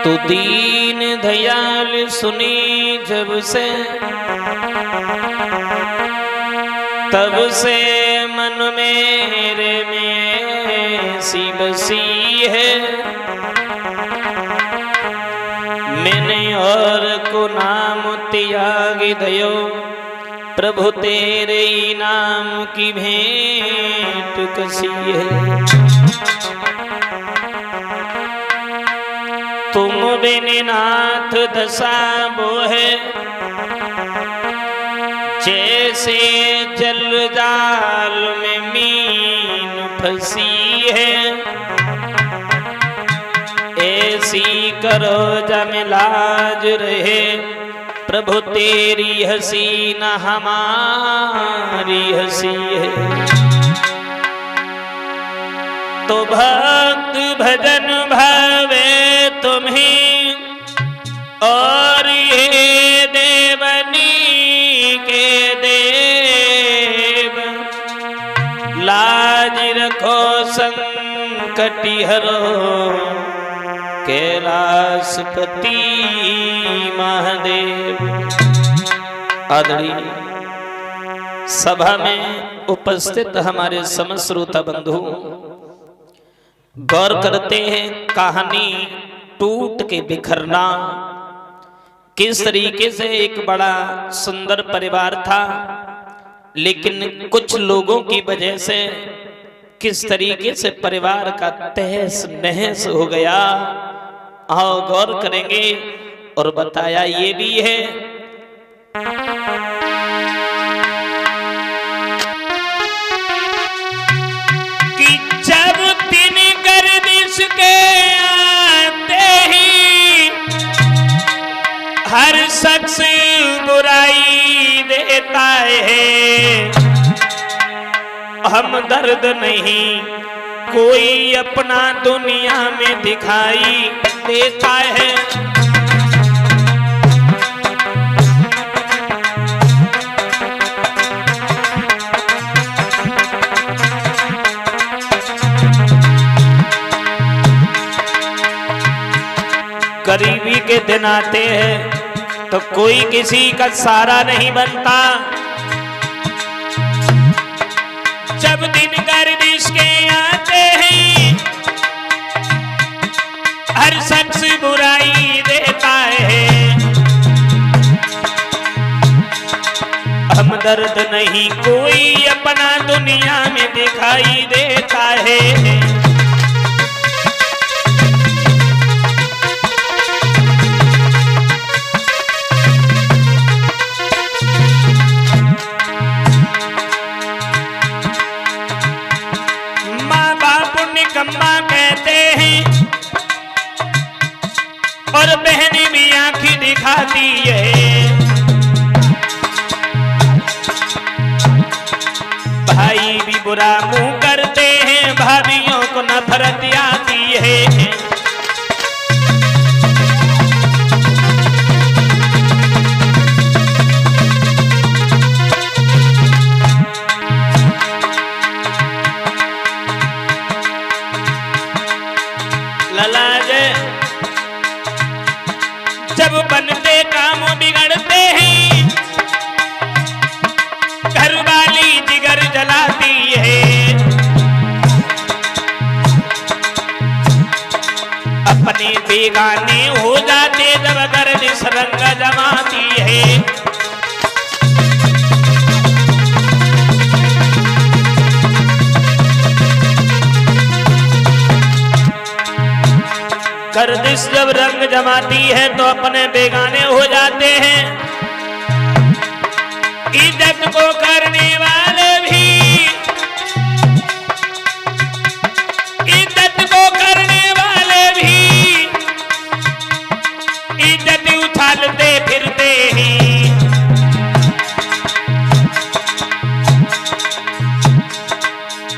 तू दीन दयाल सुनी जब से, तब से मन मेरे में सी बसी है। मैंने और को नाम त्याग दयो, प्रभु तेरे नाम की भेंट कसी है। तुम बिन नाथ दशा बोहे, जैसे जल जाल में मीन फंसी है। ऐसी करो जम लाज रहे, प्रभु तेरी हंसी न हमारी हंसी है। तो भक्त भजन भावे तुम्हें, और ये देवनी के देव। लाज रखो संकटि हरो, कैलाशपति महादेव। आदरणीय सभा में उपस्थित हमारे समस्त श्रोता बंधु गौर करते हैं, कहानी टूट के बिखरना। किस तरीके से एक बड़ा सुंदर परिवार था, लेकिन कुछ लोगों की वजह से किस तरीके से परिवार का तहस नहस हो गया। आओ गौर करेंगे। और बताया ये भी है कि जब तीन गर्दिश के आते ही, हर शख्स बुराई देता है। हम दर्द नहीं कोई अपना दुनिया में दिखाई देता है। गरीबी के दिन आते हैं तो कोई किसी का सहारा नहीं बनता। जब दिन गर्दिश के आते हैं, हर शख्स बुराई देता है। हम दर्द नहीं कोई अपना दुनिया में दिखाई देता है। निकम्मा कहते हैं और बहन भी आंखें दिखाती है। भाई भी बुरा मुंह करते हैं, भाभियों को नफरत आती है। जब बनते काम बिगड़ते हैं, घरवाली जिगर जलाती है। अपने बेगाने हो जाते जब गर्दिश रंग जमाती है। गर्दिश जब रंग जमाती है तो अपने बेगाने हो जाते हैं। इज्जत को करने वाले भी, इज्जत को करने वाले भी इज्जत उछालते फिरते हैं।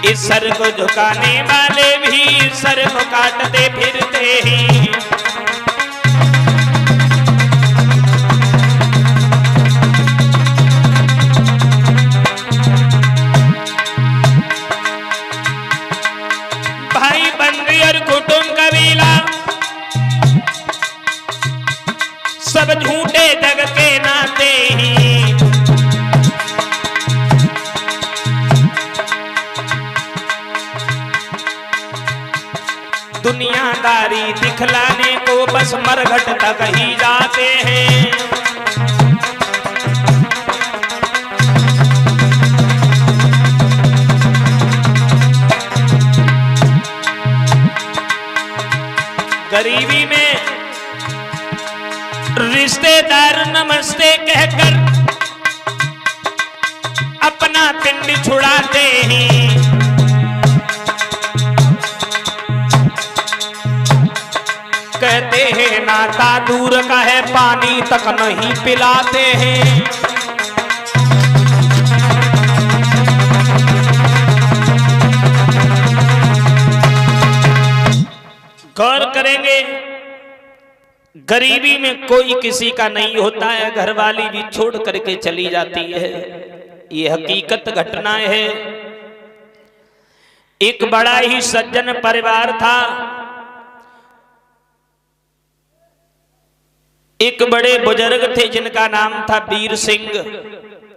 इस सर को झुकाने वाले भी सर को काटते फिरते हैं। भाई बंधु और कुटुंब कबीला सब झूठे जग के नाते ही दुनियादारी दिखलाने को बस मरघट तक ही जाते हैं। गरीबी में रिश्तेदार नमस्ते कहकर अपना पिंड छुड़ाते हैं। कहते हैं नाता दूर का है, पानी तक नहीं पिलाते हैं। गौर करेंगे, गरीबी में कोई किसी का नहीं होता है, घरवाली भी छोड़ करके चली जाती है। ये हकीकत घटनाएं है। एक बड़ा ही सज्जन परिवार था। एक बड़े बुजुर्ग थे जिनका नाम था वीर सिंह,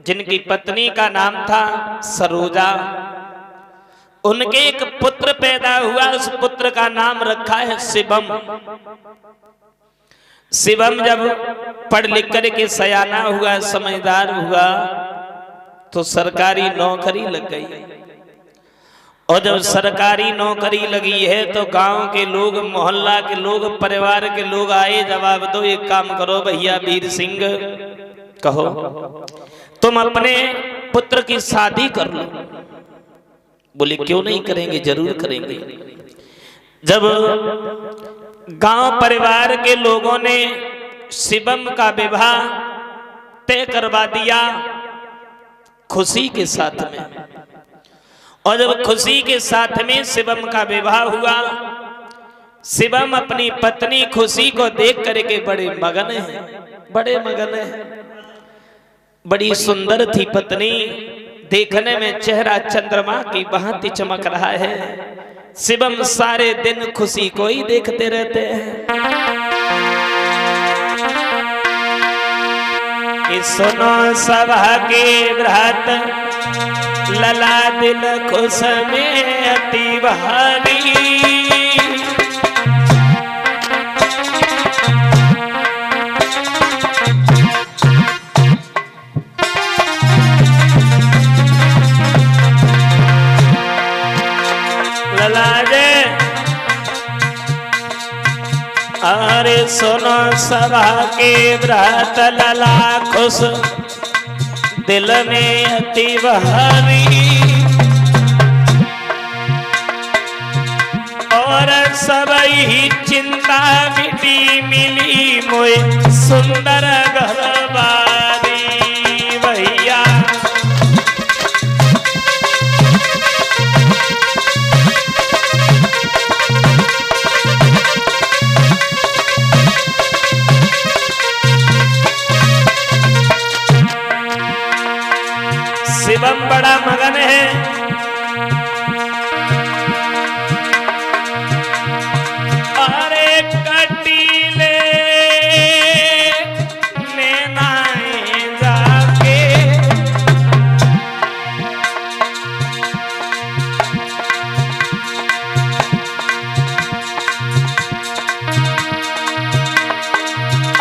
जिनकी पत्नी का नाम था सरोजा। उनके एक पुत्र पैदा हुआ, उस पुत्र का नाम रखा है शिवम। शिवम जब पढ़ लिख करके सयाना हुआ, समझदार हुआ, तो सरकारी नौकरी लग गई। और जब सरकारी नौकरी लगी है तो गांव के लोग, मोहल्ला के लोग, परिवार के लोग आए, जवाब दो, एक काम करो भैया वीर सिंह, कहो तुम अपने पुत्र की शादी कर लो। बोले क्यों नहीं करेंगे, जरूर करेंगे। जब गांव परिवार के लोगों ने शिवम का विवाह तय करवा दिया खुशी के साथ में, और जब खुशी के साथ में शिवम का विवाह हुआ, शिवम अपनी पत्नी खुशी को देख करके बड़े मगन हैं, बड़े मगन हैं। बड़ी सुंदर थी पत्नी, देखने में चेहरा चंद्रमा की भांति चमक रहा है। शिवम सारे दिन खुशी को ही देखते रहते हैं। सुनो सभा के व्रत, लला दिल खुश में अति भारी। अरे सुनो सभा के व्रत, लला खुश दिल में अति भारी। और सब ही चिंता मिटी, मिली मोए सुंदर घरवारी। भैया शिवम बड़ा मगन है। अरे कटीले नैनाए जाके,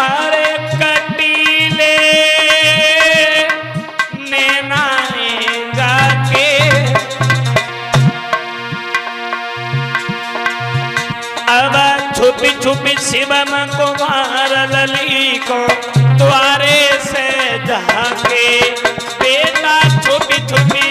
अरे कटीले छुपी छुपी शिवम कुमार लली को द्वारे से जाके, बेटा छुपी छुपी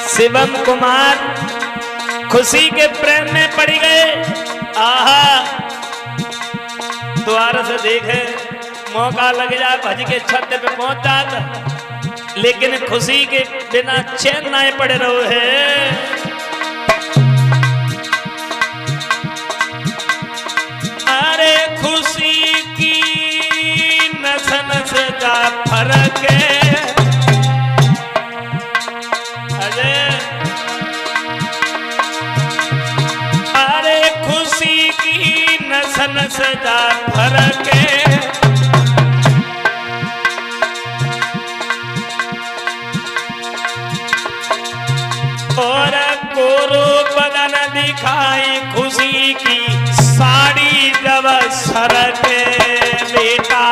शिवम कुमार खुशी के प्रेम में पड़ गए। आहा, द्वार से देखे मौका लग जाए, भज के छत पे पहुंच जाता, लेकिन खुशी के बिना चैन ना पड़े रहो है। अरे खुशी की नसन से जा फरक अरे अरे खुशी की नसन से जा फरक और कोरो बदन दिखाई खुशी की साड़ी जब सरके बेटा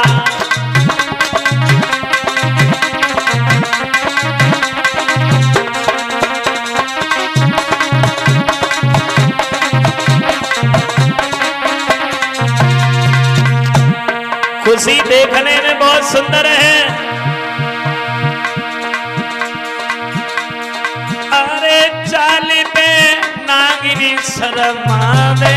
खुशी देखने में बहुत सुंदर है। अरे चाल पे नागिनी शर्मा दे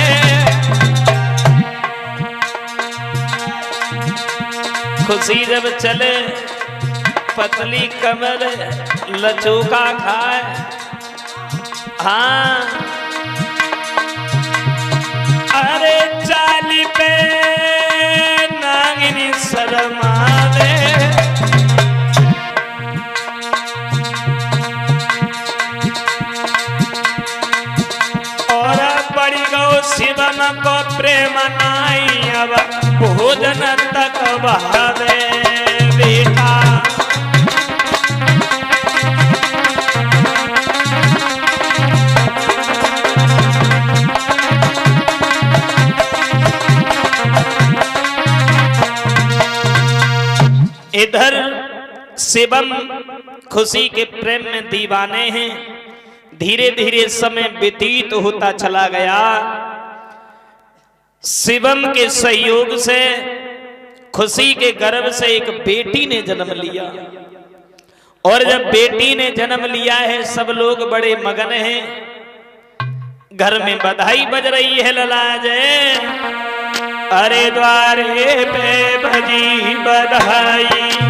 खुशी जब चले पतली कमर लचूका खाए हाँ अरे चाल पे नागिनी शर्मा दे और पड़ी गौ शिवन को प्रेम नाई अब भोजन तक बहावे बेटा इधर शिवम खुशी के प्रेम में दीवाने हैं। धीरे धीरे समय व्यतीत होता चला गया। शिवम के सहयोग से खुशी के गर्भ से एक बेटी ने जन्म लिया और जब बेटी ने जन्म लिया है सब लोग बड़े मगन हैं। घर में बधाई बज रही है लला जय अरे द्वारे पे बजी बधाई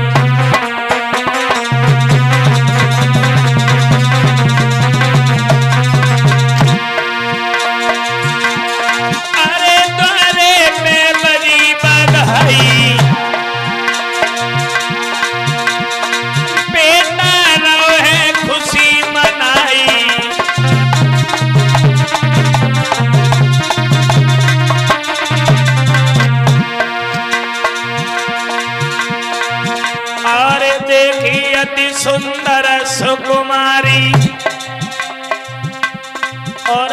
सुंदर सुकुमारी और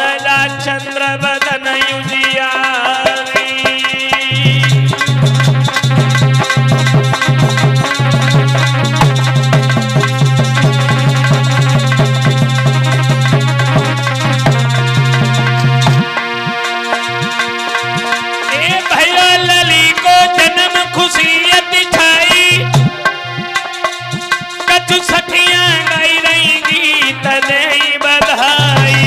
चंद्र बदन युजियारी ए भैया लली को जन्म खुशियत छाई कछु सखियां गाई रही गीत दे बधाई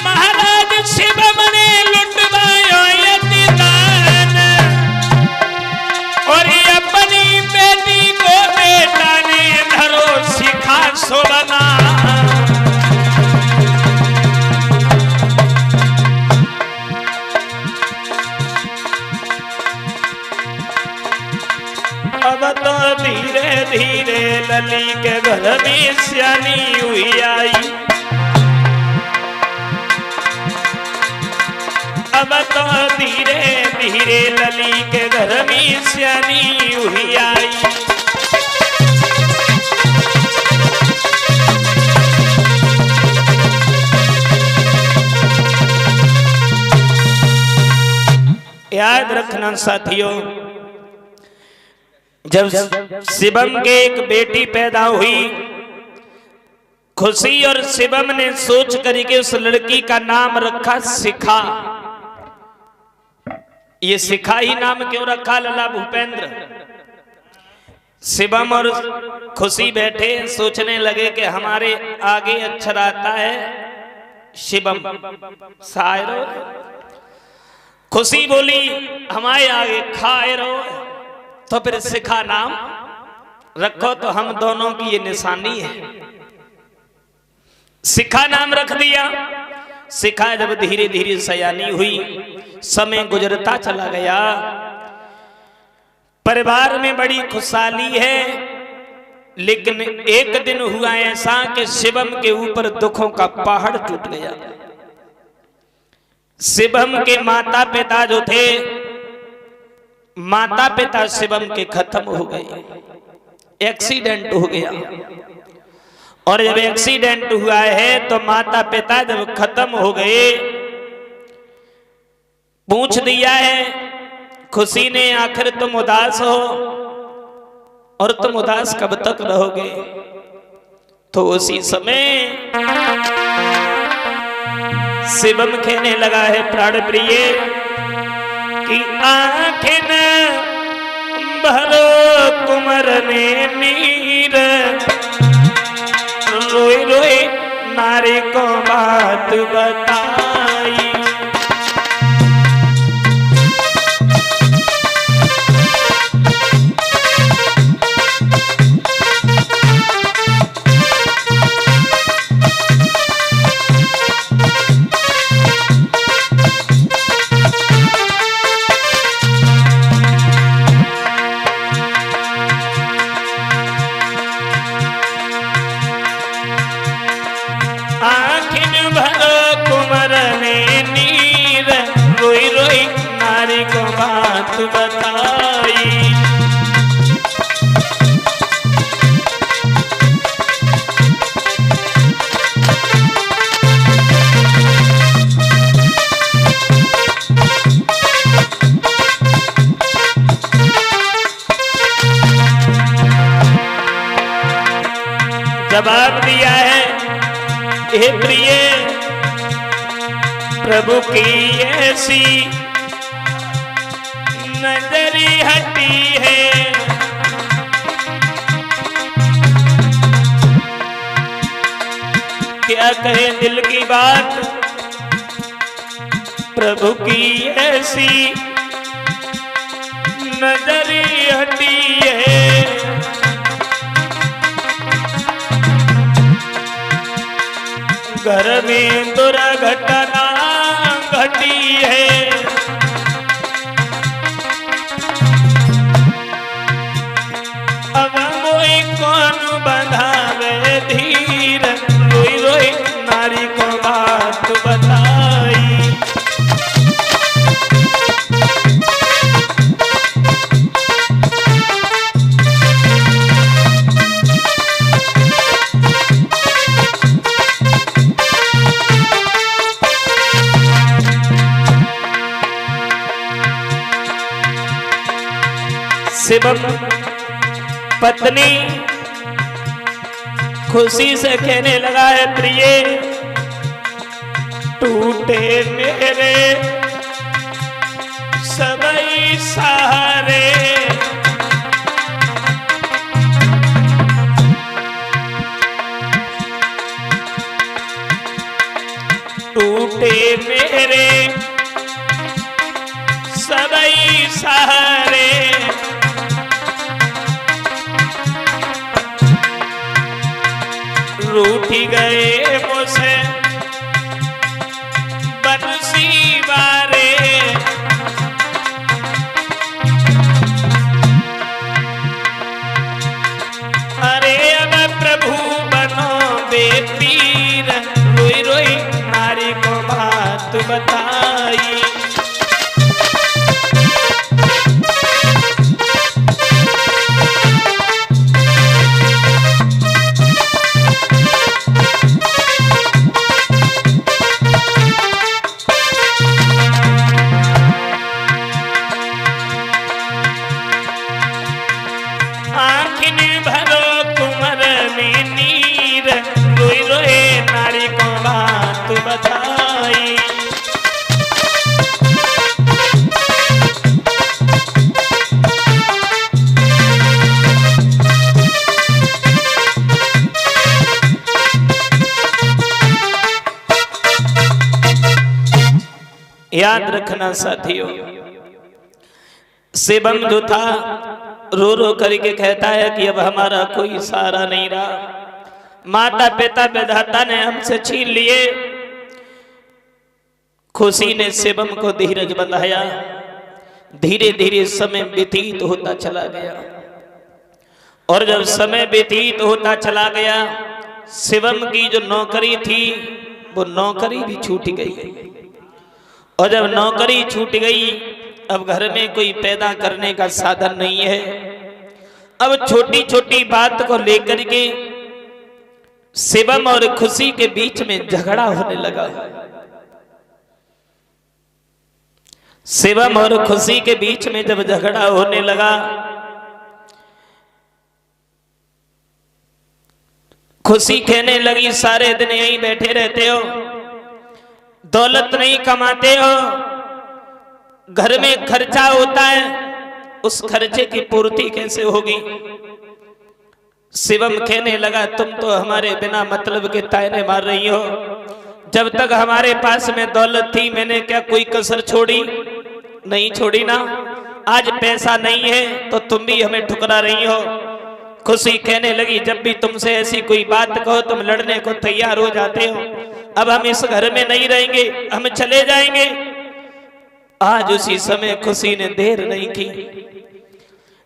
महाराज शिवम ने लुटवायो यति दान और अपनी बेटी को बेटा ने धरो सिखा सोबना अब तो धीरे धीरे लली के घर में सियानी हुई आई अब तो धीरे धीरे लली के घर में सियानी हुई आई याद रखना साथियों जब शिवम के एक बेटी पैदा हुई खुशी और शिवम ने सोच करके उस लड़की का नाम रखा शिखा। ये शिखा ही नाम क्यों रखा लला भूपेंद्र? शिवम और खुशी बैठे सोचने लगे कि हमारे आगे अक्षर आता है शिवम शायरो। खुशी बोली हमारे आगे खायरो तो फिर शिखा नाम रखो तो हम दोनों की ये निशानी है। शिखा नाम रख दिया। शिखा जब धीरे धीरे सयानी हुई, समय गुजरता चला गया, परिवार में बड़ी खुशहाली है। लेकिन एक दिन हुआ ऐसा कि शिवम के ऊपर दुखों का पहाड़ टूट गया। शिवम के माता पिता जो थे, माता पिता शिवम के खत्म हो गए, एक्सीडेंट हो गया। और जब एक्सीडेंट हुआ है तो माता पिता जब खत्म हो गए, पूछ दिया है खुशी ने, आखिर तुम उदास हो और तुम उदास कब तक रहोगे? तो उसी समय शिवम कहने लगा है प्राण प्रिय कि आंखें न भरो कुंवर ने नीर, रोए रोए नारी को बात बताई। जवाब दिया है, हे प्रिय प्रभु की ऐसी नजरी हटी है, क्या कहे दिल की बात, प्रभु की ऐसी नजरी हटी है। घर में दुर्घटना घटी है, अब मोई कौन बंधावे धीर, रोई रोई नारी को बात बताई। शिवम पत्नी खुशी से कहने लगा है, प्रिय टूटे मेरे सबई सहारे, टूटे मेरे सबई सहारे, रूठी गए मुझसे बंसी वारे, अरे अब प्रभु बनो बेपीर, रोई रोई नारी को बात बताई। याद रखना साथियों, शिवम जो था रो रो करके कहता है कि अब हमारा कोई सहारा नहीं रहा, माता पिता विधाता ने हमसे छीन लिए। खुशी ने शिवम को धीरज बंधाया। धीरे धीरे समय व्यतीत होता चला गया, और जब समय व्यतीत होता चला गया, शिवम की जो नौकरी थी वो नौकरी भी छूट गई। और जब नौकरी छूट गई, अब घर में कोई पैदा करने का साधन नहीं है। अब छोटी छोटी बात को लेकर के शिवम और खुशी के बीच में झगड़ा होने लगा। शिवम और खुशी के बीच में जब झगड़ा होने लगा, खुशी कहने लगी सारे दिन यहीं बैठे रहते हो, दौलत नहीं कमाते हो, घर में खर्चा होता है, उस खर्चे की पूर्ति कैसे होगी। शिवम कहने लगा तुम तो हमारे बिना मतलब के ताने मार रही हो। जब तक हमारे पास में दौलत थी मैंने क्या कोई कसर छोड़ी? नहीं छोड़ी ना। आज पैसा नहीं है तो तुम भी हमें ठुकरा रही हो। खुशी कहने लगी जब भी तुमसे ऐसी कोई बात कहो तुम लड़ने को तैयार हो जाते हो। अब हम इस घर में नहीं रहेंगे, हम चले जाएंगे। आज उसी समय खुशी ने देर नहीं की,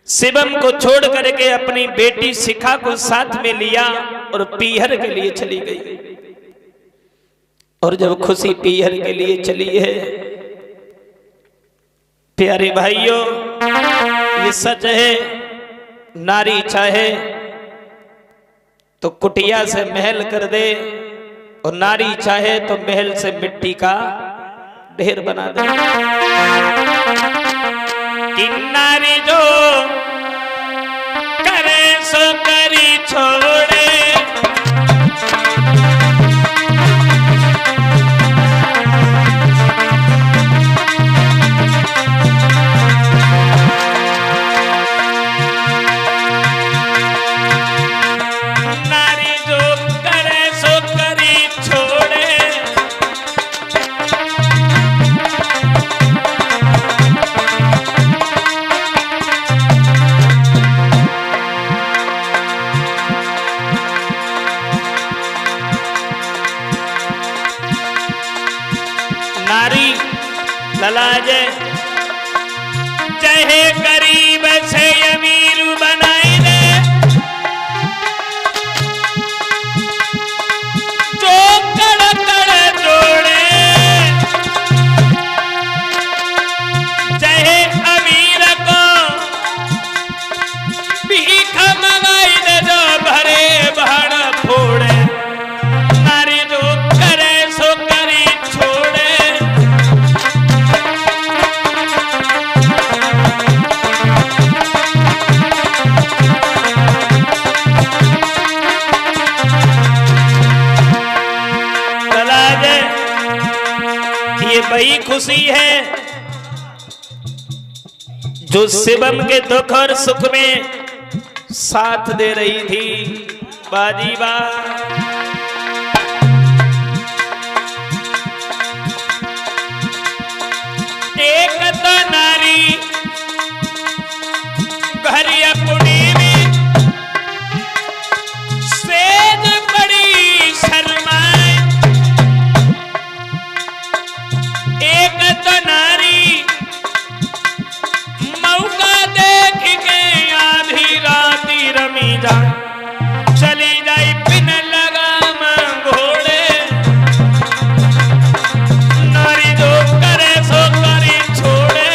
शिवम को छोड़ करके अपनी बेटी शिखा को साथ में लिया और पीहर के लिए चली गई। और जब खुशी पीहर के लिए चली है, प्यारे भाइयों, ये सच है, नारी चाहे तो कुटिया से महल कर दे और नारी चाहे तो महल से मिट्टी का ढेर बना दे। कि नारी जो करे सो करी छोड़े, चाहे गरीब से अमीर बनाई दे, जो कड़ कड़ जोड़े, चाहे अमीर को भीख मंगाई दे, जो भरे भाड़ फोड़े। नारी जो करे सो करी छोड़े, ये वही खुशी है जो शिवम के दुख और सुख में साथ दे रही थी। बाजी बा एक तो नारी घर अपनी में सेज बड़ी शर्माए, एक तो नारी मौका देख के आधी राती रमी जाए, चली जाए बिन लगाम घोड़े। नारी जो करे सो करी छोड़े,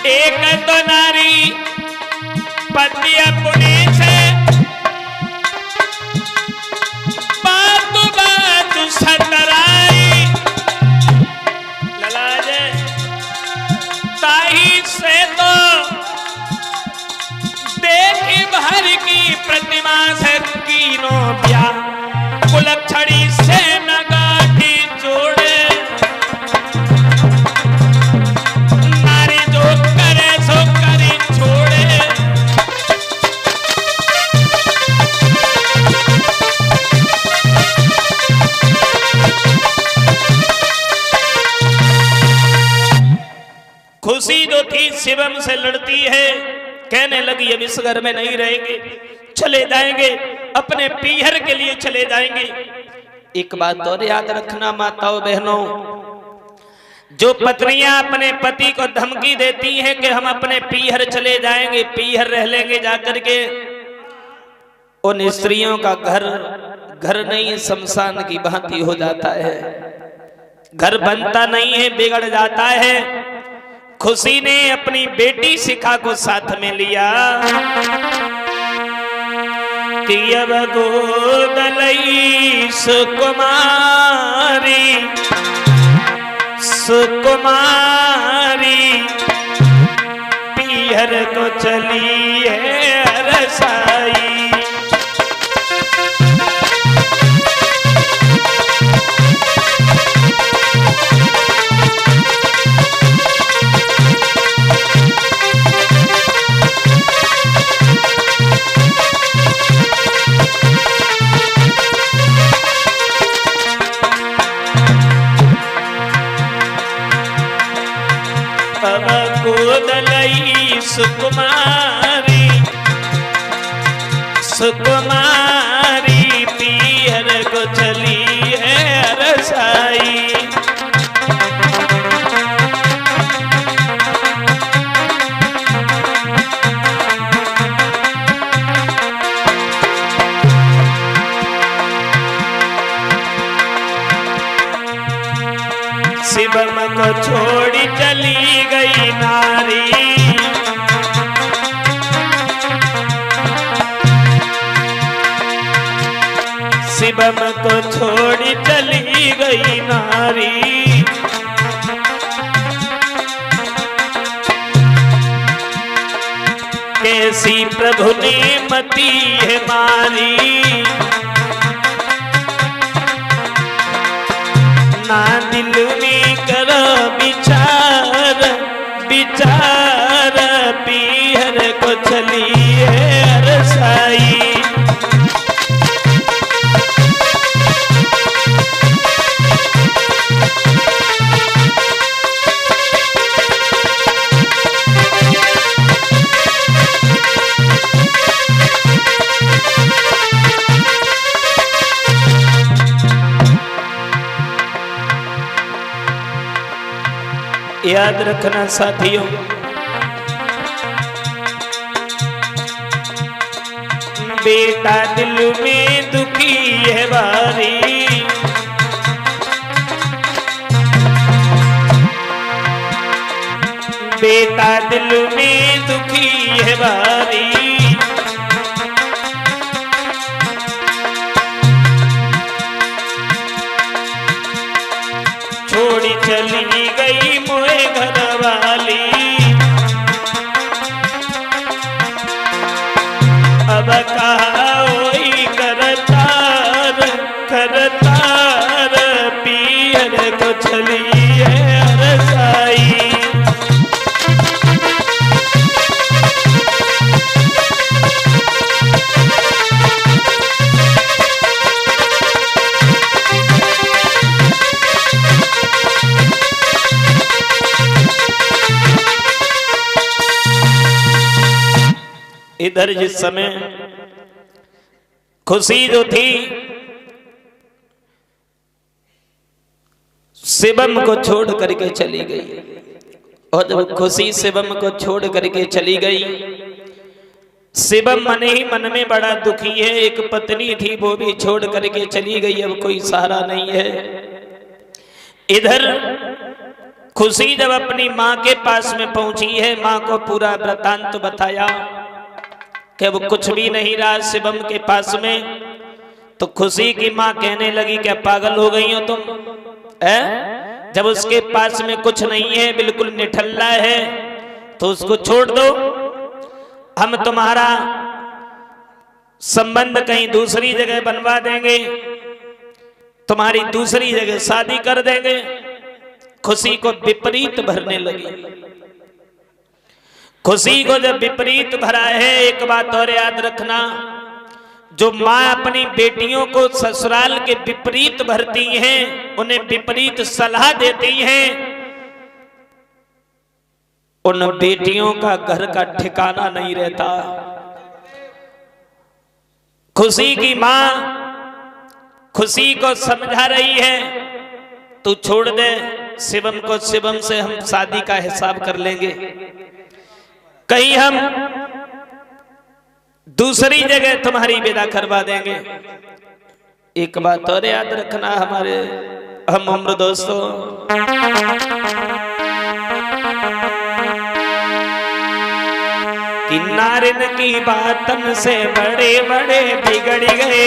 एक तो नारी शिवम से लड़ती है, कहने लगी अब इस घर में नहीं रहेंगे, चले जाएंगे, अपने पीहर के लिए चले जाएंगे। एक बात और याद रखना माताओं बहनों, जो पत्नियां अपने पति को धमकी देती हैं कि हम अपने पीहर चले जाएंगे, पीहर रह लेंगे जाकर के, उन स्त्रियों का घर नहीं शमशान की भांति हो जाता है, घर बनता नहीं है, बिगड़ जाता है। खुशी ने अपनी बेटी शिखा को साथ में लिया कि अब गोदलई सुकुमारी पीहर को चली है रसाई। गोदलई सुकुमारी पीहर को चली है रसाई। शिवम को छोड़ी चली गई नारी, शिवम को छोड़ी चली गई नारी। कैसी प्रभु ने मती है मारी, ना दिल में करो विचार विचार पीहर को चली है रसाई। याद रखना साथियों, बेटा दिल में दुखी है बारी, बेटा दिल में दुखी है बारी। छोड़ी चली गई मोए घर वाली, अब कहाई करतार करतार पीहर को चली है रसाई। इधर जिस समय खुशी जो थी शिवम को छोड़ करके चली गई, और जब खुशी शिवम को छोड़ करके चली गई, शिवम मन ही मन में बड़ा दुखी है। एक पत्नी थी वो भी छोड़ करके चली गई, अब कोई सहारा नहीं है। इधर खुशी जब अपनी माँ के पास में पहुंची है, माँ को पूरा वृतांत बताया कि वो कुछ भी नहीं रहा शिवम के पास में, तो खुशी की माँ कहने लगी क्या पागल हो गई हो तुम, जब उसके पास में कुछ नहीं है, बिल्कुल निठल्ला है, तो उसको छोड़ दो, हम तुम्हारा संबंध कहीं दूसरी जगह बनवा देंगे, तुम्हारी दूसरी जगह शादी कर देंगे। खुशी को विपरीत भरने लगी। खुशी को जब विपरीत भरा है, एक बात और याद रखना, जो माँ अपनी बेटियों को ससुराल के विपरीत भरती हैं, उन्हें विपरीत सलाह देती हैं, उन बेटियों का घर का ठिकाना नहीं रहता। खुशी की मां खुशी को समझा रही है, तू छोड़ दे शिवम को, शिवम से हम शादी का हिसाब कर लेंगे, कहीं हम दूसरी जगह तुम्हारी विदा करवा देंगे। एक बात और याद रखना हमारे हम उम्र दोस्तों, कि नारिन की बातन से बड़े बड़े बिगड़ गए,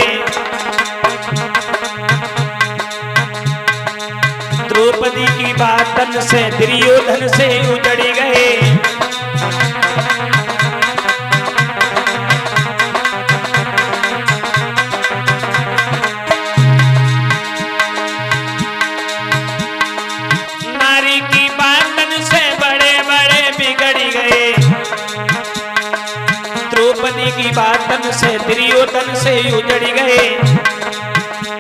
द्रौपदी की बातन से दुर्योधन से उजड़ गए। नारी की बातन से बड़े बड़े बिगड़ गए, द्रौपदी की बातन से दुर्योधन से उजड़ गए।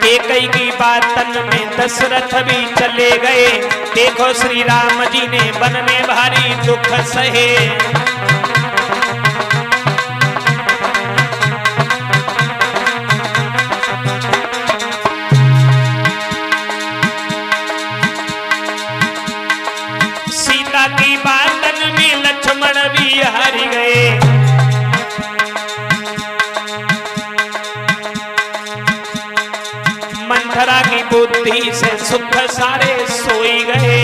कैकेयी की बातन में दशरथ भी चले गए। देखो श्री राम जी ने वन में भारी दुख सहे, सीता की बातन में लक्ष्मण भी हार गए। मंथरा की बुद्धि से सुख सारे सोई गए।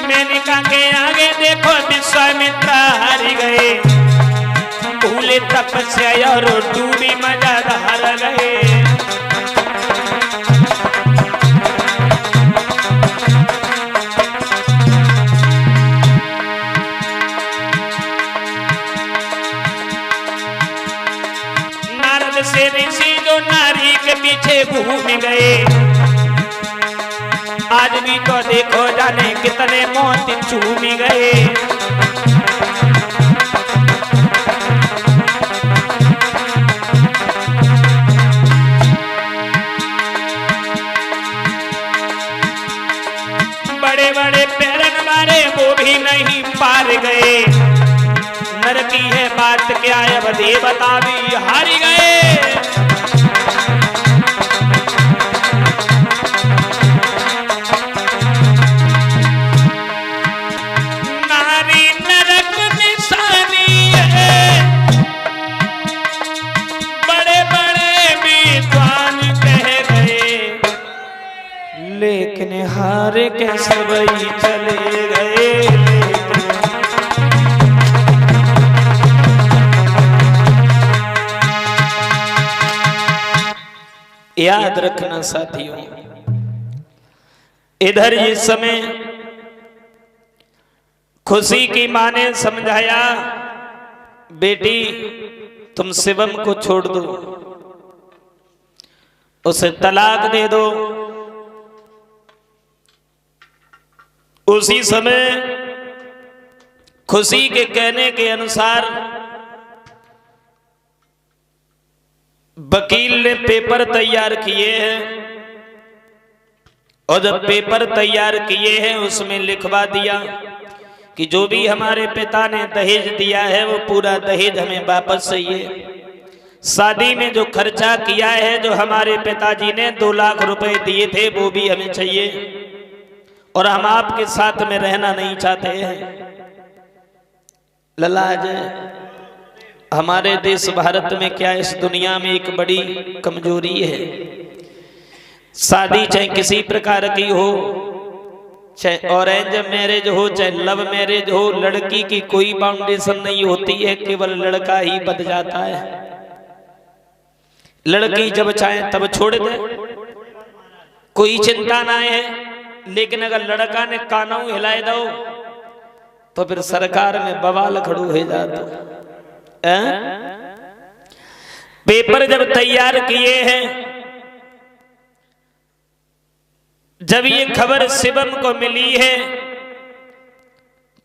मेनका के आगे देखो विश्वामित्र हार गए। भूले तपस्या और डूबी मजादार गए। से ऋषि जो नारी के पीछे घूम गए, आज भी तो देखो जाने कितने मौत चूम गए। बड़े बड़े पैरन मारे वो भी नहीं पार गए। नर की है बात क्या है, देवता भी हार गए। नारी नरक निशानी है, बड़े बड़े विद्वान कह गए, लेकिन हार के सबई चले गए। याद रखना साथियों, इधर इस समय खुशी की मां ने समझाया, बेटी तुम शिवम को छोड़ दो, उसे तलाक दे दो। उसी समय खुशी के कहने के अनुसार वकील ने पेपर तैयार किए हैं, और जब पेपर तैयार किए हैं उसमें लिखवा दिया कि जो भी हमारे पिता ने दहेज दिया है वो पूरा दहेज हमें वापस चाहिए। शादी में जो खर्चा किया है, जो हमारे पिताजी ने 2 लाख रुपए दिए थे, वो भी हमें चाहिए, और हम आपके साथ में रहना नहीं चाहते हैं। ललाज हमारे देश भारत में क्या इस दुनिया में एक बड़ी कमजोरी है। शादी चाहे किसी प्रकार की हो, चाहे अरेंज मैरिज हो, चाहे लव मैरिज हो, लड़की की कोई बाउंडेशन नहीं होती है, केवल लड़का ही बद जाता है। लड़की जब चाहे तब छोड़ दे, कोई चिंता ना है, लेकिन अगर लड़का ने कानों हिलाए दो तो फिर सरकार में बवाल खड़ू हो जाता। पेपर जब तैयार किए हैं, जब ये खबर शिवम को मिली है,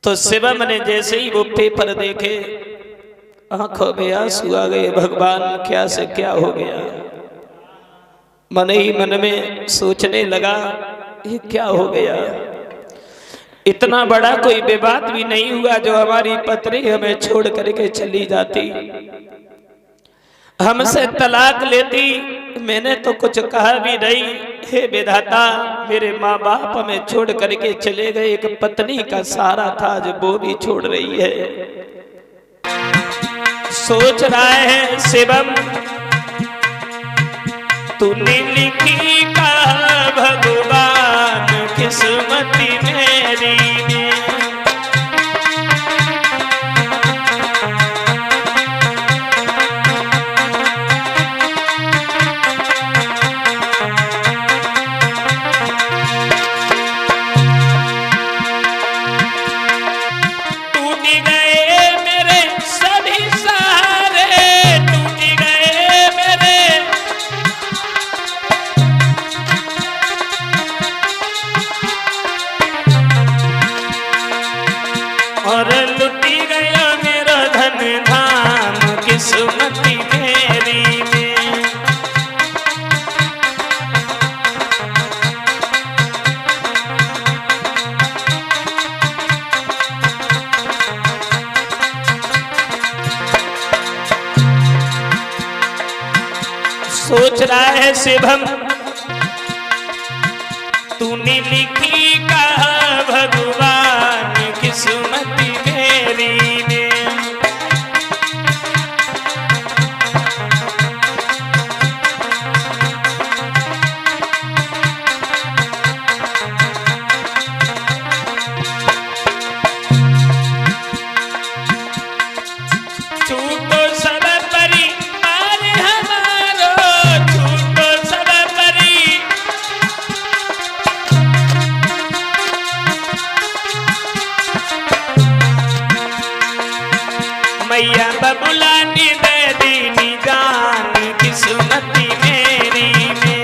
तो शिवम ने जैसे ही वो पेपर देखे आंखों में आंसू आ गए, भगवान क्या से क्या हो गया। मन ही मन में सोचने लगा ये क्या हो गया। इतना बड़ा कोई विवाद भी नहीं हुआ जो हमारी पत्नी हमें छोड़ करके चली जाती, हमसे तलाक लेती। मैंने तो कुछ कहा भी नहीं। हे विधाता, मेरे माँ बाप हमें छोड़ करके चले गए, एक पत्नी का सहारा था जो वो भी छोड़ रही है। सोच रहा है शिवम, तूने लिखी का भगवान किस्मती मेरी में। किस्मती मेरी में। सोच रहा है शिवम, तूने लिखी कहा भगवान किस्मती मेरी में। मैया बबुला नी दे दीनी जान किस्मती मेरी में।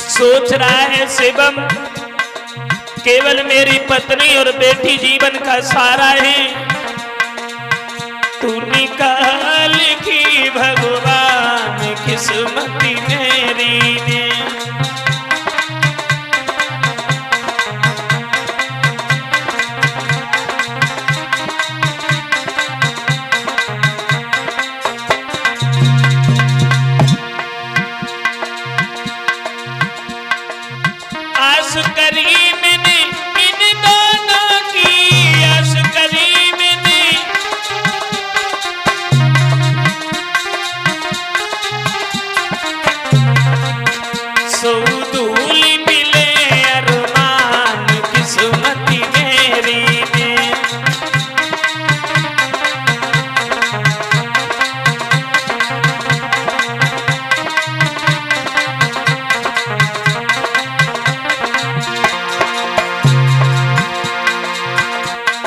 सोच रहा है शिवम, केवल मेरी पत्नी और बेटी जीवन का सहारा है। तूने कहा लिखी भगवान किस्मती मेरी ने। आस करी मैंने इन दोनों की, आस करी मैंने धूल मिले अरमान किस्मती मेरी में।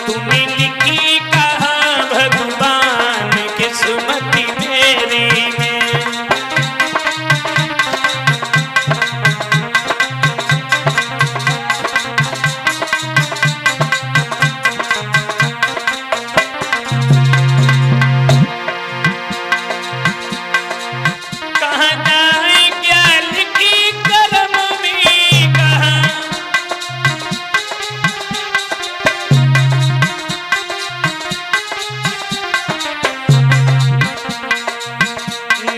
तूने लिखी कहा भगवान किस्मती मेरी में।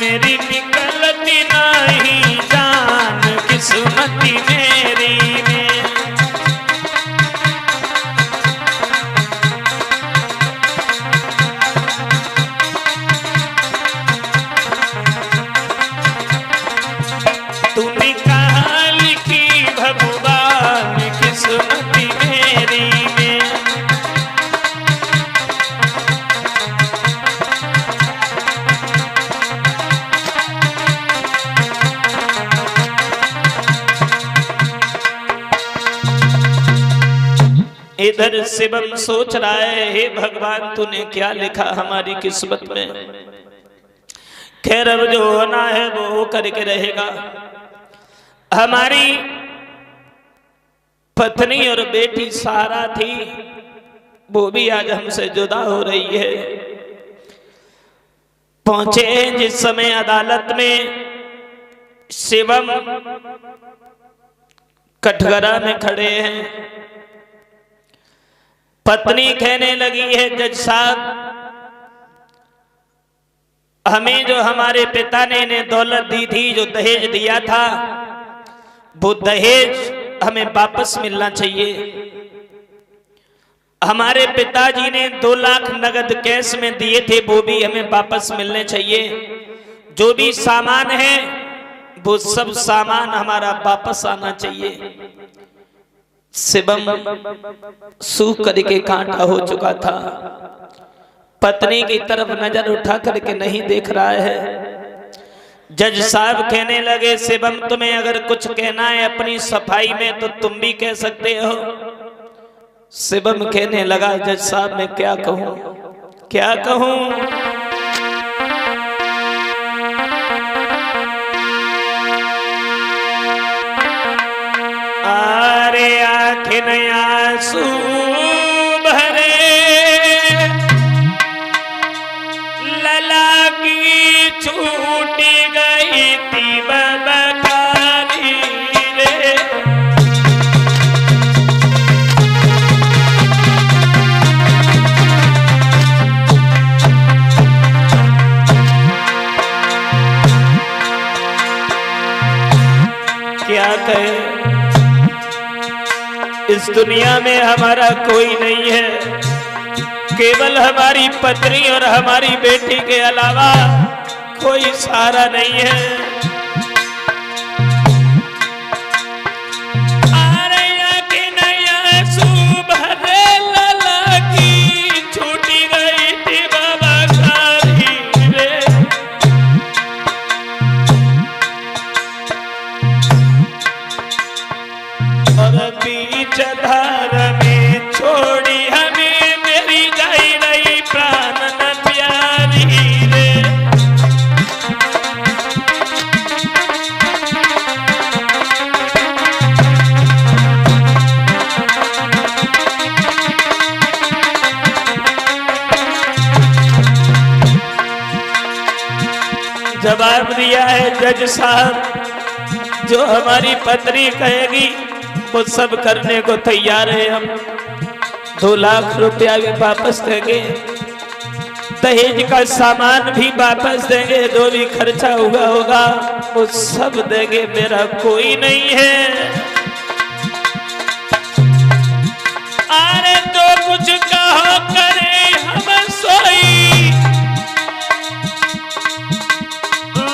मेरी निकलती नहीं जान किस्मती मेरी में। तूने कहा लिखी भगवान किस्मती मेरी में। इधर शिवम सोच रहा है, हे भगवान तूने क्या लिखा हमारी किस्मत में। खैर अब जो होना है वो करके रहेगा। हमारी पत्नी और बेटी सारा थी, वो भी आज हमसे जुदा हो रही है। पहुंचे जिस समय अदालत में, शिवम कटघरा में खड़े हैं। पत्नी कहने लगी है, जज साहब हमें जो हमारे पिता ने इन्हें दौलत दी थी, जो दहेज दिया था, वो दहेज हमें वापस मिलना चाहिए। हमारे पिताजी ने 2 लाख नगद कैश में दिए थे, वो भी हमें वापस मिलने चाहिए। जो भी सामान है वो सब सामान हमारा वापस आना चाहिए। शिवम सूख करके कांटा हो चुका था, पत्नी की तरफ नजर उठा करके नहीं देख रहा है। जज साहब कहने लगे, शिवम तुम्हें अगर कुछ कहना है अपनी सफाई में तो तुम भी कह सकते हो। शिवम कहने लगा, जज साहब मैं क्या कहूं, क्या कहूं। अरे आंखें आंसू भरे लला की छूटी गई थी बबकारी रे। क्या कहे, इस दुनिया में हमारा कोई नहीं है, केवल हमारी पत्नी और हमारी बेटी के अलावा कोई सहारा नहीं है। छूटी गई थी बाबा सारी रे। और बीच धार में छोड़ी हमें मेरी गई रही प्राण न प्यारी रे। जवाब दिया है जज साहब, जो हमारी पत्नी कहेगी वो सब करने को तैयार है। हम 2 लाख रुपया भी वापस देंगे, दहेज का सामान भी वापस देंगे, जो भी खर्चा हुआ होगा वो सब देंगे, मेरा कोई नहीं है। अरे तो कुछ कहो करे हम सोई,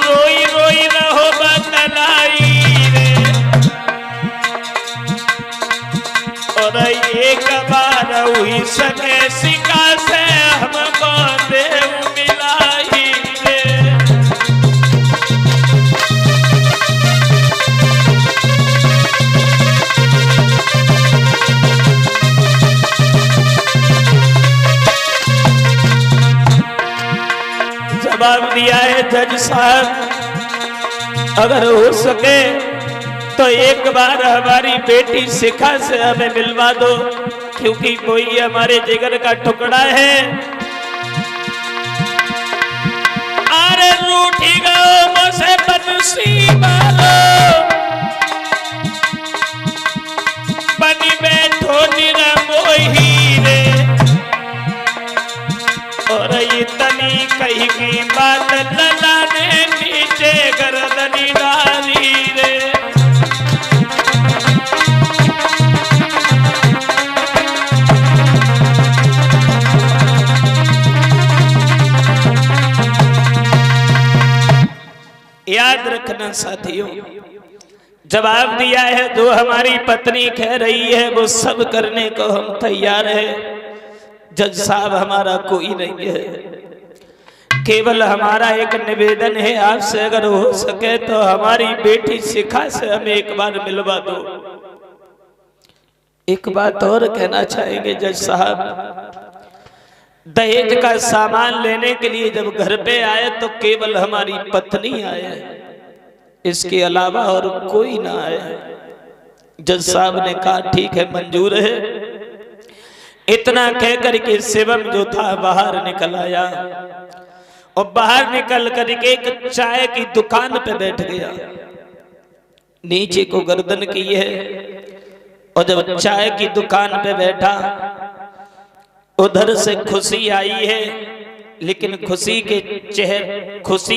रोई रोई रहो बतलाई रे। और एक बार हुई सके सिका से हमको देव मिलाई रे। जवाब दिया है जज साहब, अगर हो सके तो एक बार हमारी बेटी शिखा से हमें मिलवा दो, क्योंकि कोई हमारे जिगर का टुकड़ा है। अरे रूठी गो मुझसे बंसी वालो, बनी बैठो निरमोही रे। और इतनी कही की बात लला ने नीचे गर्दनी डाली रे। याद रखना साथियों, जवाब दिया है जो हमारी पत्नी कह रही है वो सब करने को हम तैयार हैं। जज साहब हमारा कोई नहीं है, केवल हमारा एक निवेदन है आपसे, अगर हो सके तो हमारी बेटी शिखा से हमें एक बार मिलवा दो। एक बात और कहना चाहेंगे जज साहब, दहेज का सामान लेने के लिए जब घर पे आए तो केवल हमारी पत्नी आए, इसके अलावा और कोई ना आए। जज साहब ने कहा ठीक है, मंजूर है। इतना कहकर के शिवम जो था बाहर निकल आया और बाहर निकल करके एक चाय की दुकान पे बैठ गया, नीचे को गर्दन की है। और जब चाय की दुकान पे बैठा, उधर से खुशी आई है, लेकिन खुशी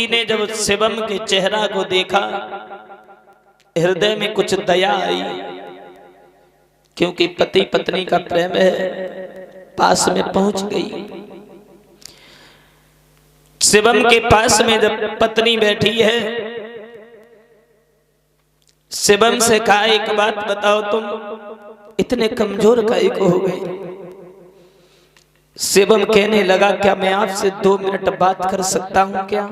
ने जब शिवम के चेहरा को देखा, हृदय में कुछ दया आई, क्योंकि पति पत्नी का प्रेम है। पास में पहुंच गई, शिवम के पास में जब पत्नी बैठी है, शिवम से कहा एक बात बताओ, तुम इतने कमजोर काहे को हो गए? शिवम कहने लगा क्या मैं आपसे 2 मिनट बात कर सकता हूं क्या?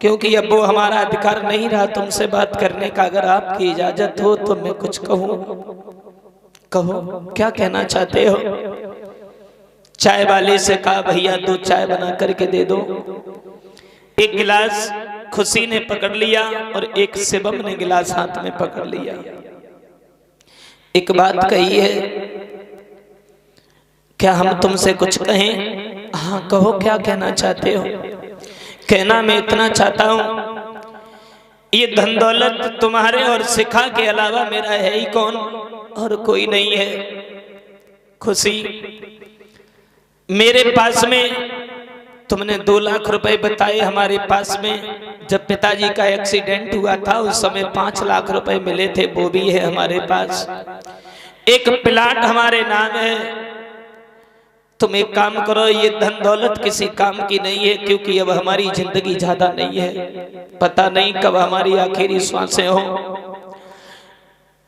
क्योंकि अब वो हमारा अधिकार नहीं रहा तुमसे बात करने का। अगर आपकी इजाजत हो तो मैं कुछ कहूं। कहो, क्या कहना चाहते हो? चाय वाले से कहा भैया 2 चाय बना करके दे दो। एक गिलास खुशी ने पकड़ लिया और एक शिवम ने गिलास हाथ में पकड़ लिया। एक बात कही है, क्या हम तुमसे कुछ कहें? हाँ कहो, क्या कहना चाहते हो? कहना मैं इतना चाहता हूं, ये धन दौलत तुम्हारे और शिखा के अलावा मेरा है ही कौन, और कोई नहीं है। खुशी, मेरे पास में तुमने 2 लाख रुपए बताए, हमारे पास में जब पिताजी का एक्सीडेंट हुआ था उस समय 5 लाख रुपए मिले थे, वो भी है हमारे पास। एक प्लाट हमारे नाम है। तुम एक काम करो, ये धन दौलत किसी काम की नहीं है, क्योंकि अब हमारी जिंदगी ज्यादा नहीं है, पता नहीं कब हमारी आखिरी सांसें हो।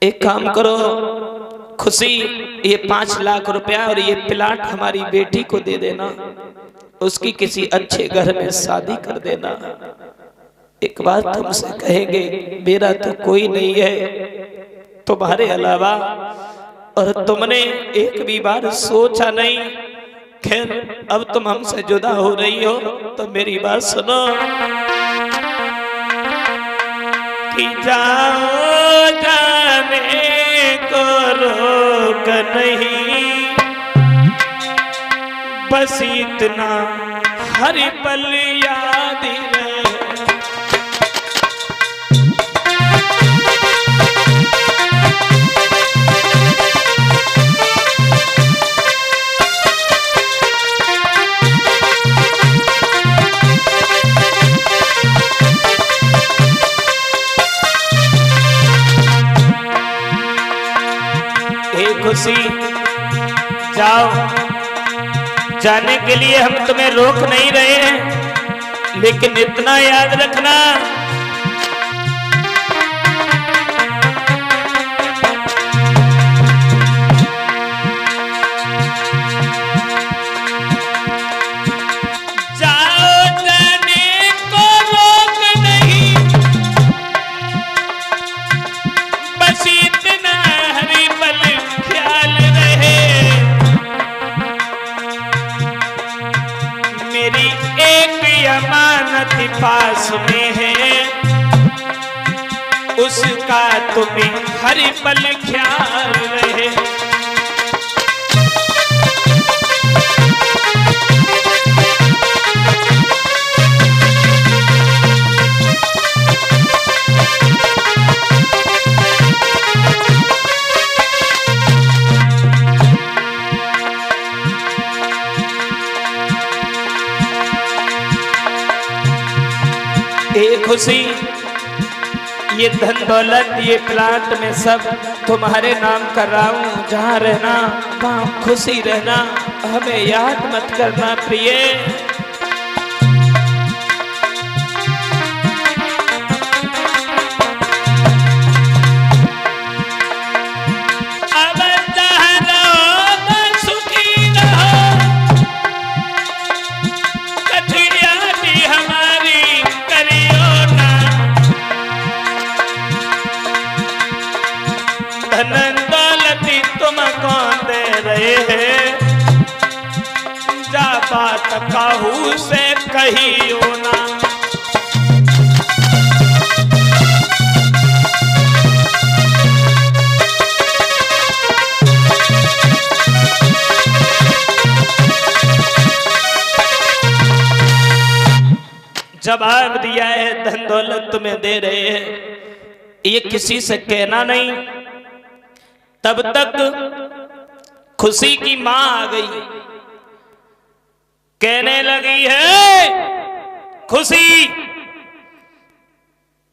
एक काम करो खुशी, ये 5 लाख रुपया और ये प्लाट हमारी बेटी को दे देना, उसकी किसी अच्छे घर में शादी कर देना। एक बात तुमसे कहेंगे, मेरा तो कोई नहीं है तुम्हारे अलावा, और तुमने एक भी बार सोचा नहीं। खैर अब तुम हमसे जुदा हो रही हो तो मेरी बात सुनो कि जाओ जाने को रोक नहीं, बस इतना हर पल याद रहे। खुशी जाओ, जाने के लिए हम तुम्हें रोक नहीं रहे हैं, लेकिन इतना याद रखना जाओ जाने को रोक नहीं, बस इतना हरी पल ख्याल रहे। मेरी एक अमानत पास में है, उसका तुम्हें हर पल ख्याल रहे। खुशी, ये धन दौलत, ये प्लाट में सब तुम्हारे नाम कर रहा हूँ। जहाँ रहना वहाँ खुशी रहना, हमें याद मत करना प्रिय। धन दौलत तुम कौन दे रहे हैं, जा बात काहू से कहियो ना। जवाब दिया है धन दौलत तुम्हें दे रहे हैं, ये किसी से कहना नहीं। तब तक खुशी की मां आ गई, कहने लगी है खुशी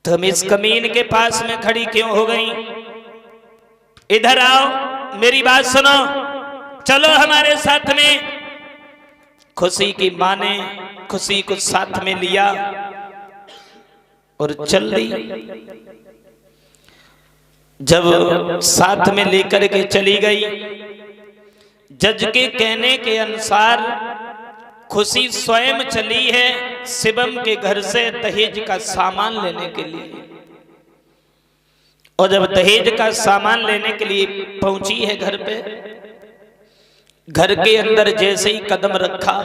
तुम इस कमीन के पास में खड़ी क्यों हो गई? इधर आओ, मेरी बात सुनो, चलो हमारे साथ में। खुशी की मां ने खुशी को साथ में लिया और चल रही। जब साथ में लेकर के चली गई, जज के कहने के अनुसार खुशी स्वयं चली है शिवम के घर से दहेज का सामान लेने के लिए। और जब दहेज का सामान लेने के लिए पहुंची है घर पे, घर के अंदर जैसे ही कदम रखा,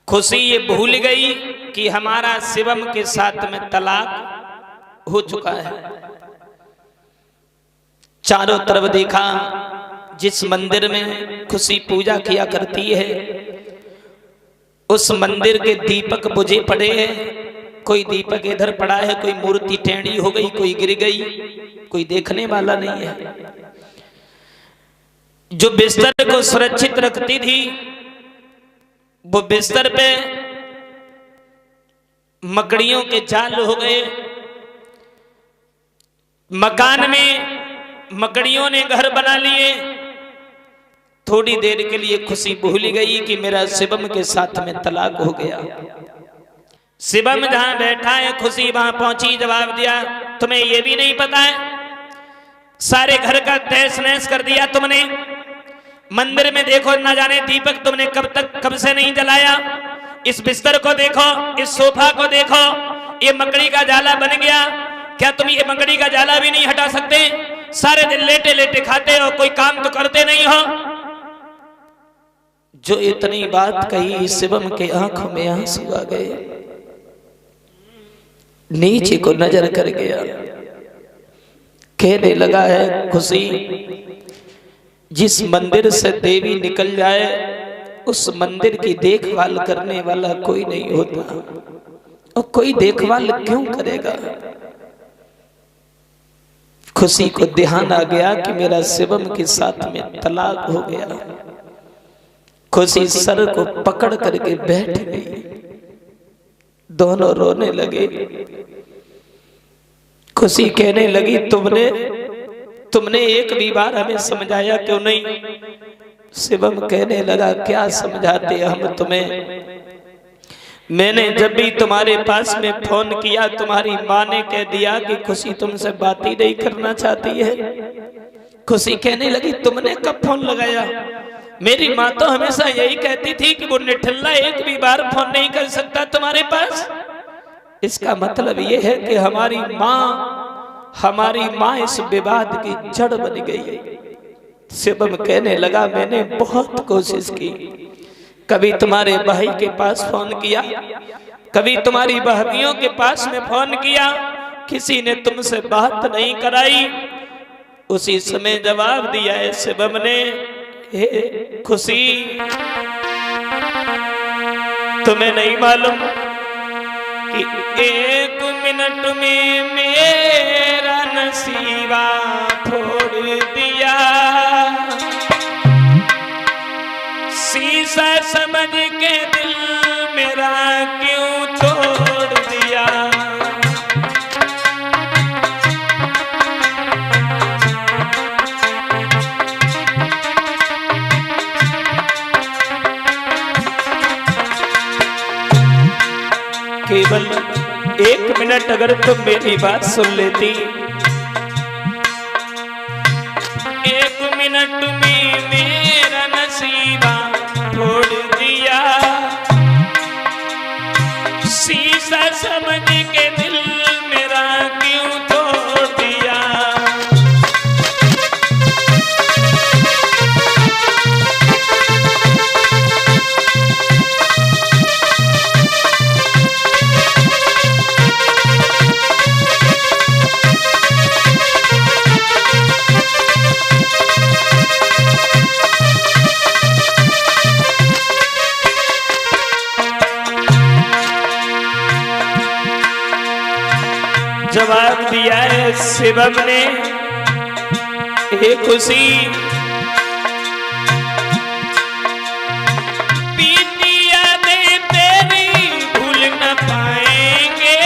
खुशी ये भूल गई कि हमारा शिवम के साथ में तलाक हो चुका है। चारों तरफ देखा, जिस मंदिर में खुशी पूजा किया करती है उस मंदिर के दीपक बुझे पड़े हैं। कोई दीपक इधर पड़ा है, कोई मूर्ति टेढ़ी हो गई, कोई गिर गई, कोई देखने वाला नहीं है। जो बिस्तर को सुरक्षित रखती थी वो बिस्तर पे मकड़ियों के जाल हो गए। मकान में मकड़ियों ने घर बना लिए। थोड़ी देर के लिए खुशी भूल गई कि मेरा शिवम के साथ में तलाक हो गया। शिवम जहां बैठा है, खुशी वहां पहुंची, जवाब दिया तुम्हें यह भी नहीं पता है, सारे घर का तहस नहस कर दिया तुमने। मंदिर में देखो, न जाने दीपक तुमने कब से नहीं जलाया। इस बिस्तर को देखो, इस सोफा को देखो, ये मकड़ी का जाला बन गया। क्या तुम ये मकड़ी का जाला भी नहीं हटा सकते? सारे दिन लेटे लेटे खाते हो, कोई काम तो करते नहीं हो। जो इतनी बात कही, शिवम के आंखों में आंसू आ गए, नीचे को नजर कर गया, कहने लगा है खुशी जिस मंदिर से देवी निकल जाए उस मंदिर की देखभाल करने वाला कोई नहीं होता, और कोई देखभाल क्यों करेगा? खुशी को ध्यान आ गया कि मेरा शिवम के साथ में तलाक हो गया। खुशी सर को पकड़ करके बैठ गई, दोनों रोने लगे। खुशी कहने लगी तुमने एक भी बार हमें समझाया क्यों नहीं? शिवम कहने लगा क्या समझाते हम तुम्हें? मैंने जब भी तुम्हारे पास में फोन किया, तुम्हारी माँ ने कह दिया कि खुशी तुमसे बात ही नहीं करना चाहती है। खुशी कहने लगी तुमने कब फोन लगाया? मेरी माँ तो हमेशा यही कहती थी कि वो निठल्ला एक भी बार फोन नहीं कर सकता तुम्हारे पास। इसका मतलब ये है कि हमारी माँ इस विवाद की जड़ बन गई। शिवम कहने लगा मैंने बहुत कोशिश की, कभी तुम्हारे भाई के पास फोन किया, कभी तुम्हारी भाभियों के पास में फोन किया, किसी ने तुमसे बात नहीं कराई। उसी समय जवाब दिया है शिवम ने, हे खुशी तुम्हें नहीं मालूम कि 1 मिनट में मेरा नसीबा फोड़ दिया, शीशा समझ के दिल मेरा क्यों तोड़ दिया। केवल 1 मिनट अगर तुम मेरी बात सुन लेती, 1 मिनट में मेरा नसीबा छोड़ दिया, शीशा समझ के दिल मेरा क्यों तोड़ दिया। शिवम ने हे खुशी बीती यादें तेरी भूल न पाएंगे,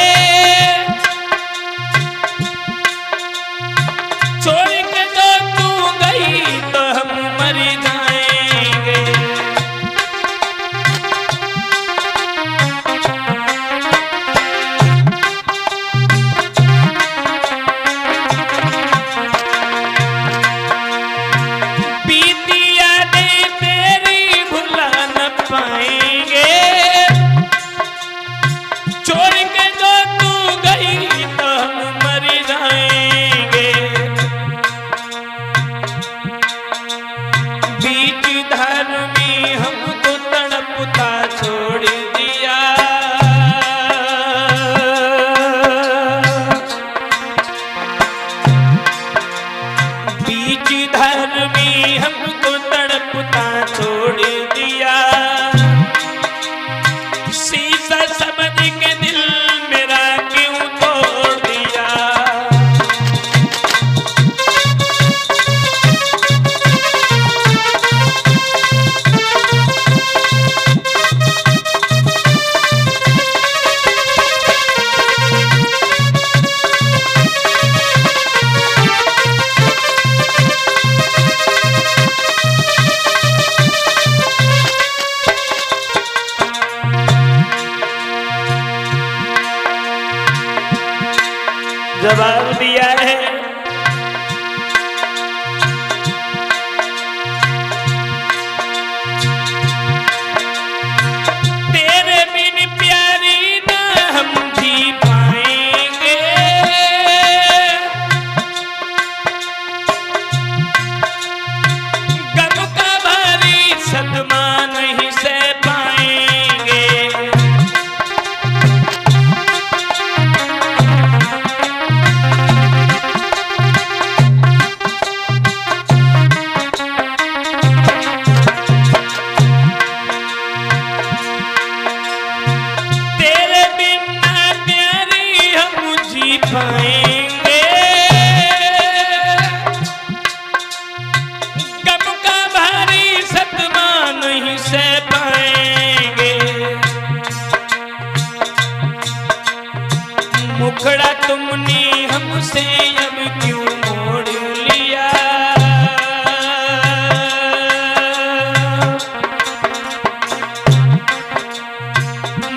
छोड़ के जो तू गई तो हम मर जाएंगे। बीती यादें तेरी भुला न पाएंगे, छोड़ के जो तू गई तो हम मर जाएंगे। बीच धार में हमको तड़पता छोड़ दिया, बीच धार में हमको तड़पता छोड़ दिया। शीशा समझ के दिल मेरा क्यों तोड़ दिया। जवाब दिया है तेरे बिन प्यारी ना हम जी पाएंगे, गम का भारी सदमा नहीं सह पाएंगे। तेरे बिना प्यारी हम जी पाएंगे, गम का भारी सदमा नहीं सह पाएंगे। मुखड़ा तुमने हमसे अब क्यों मोड़ लिया,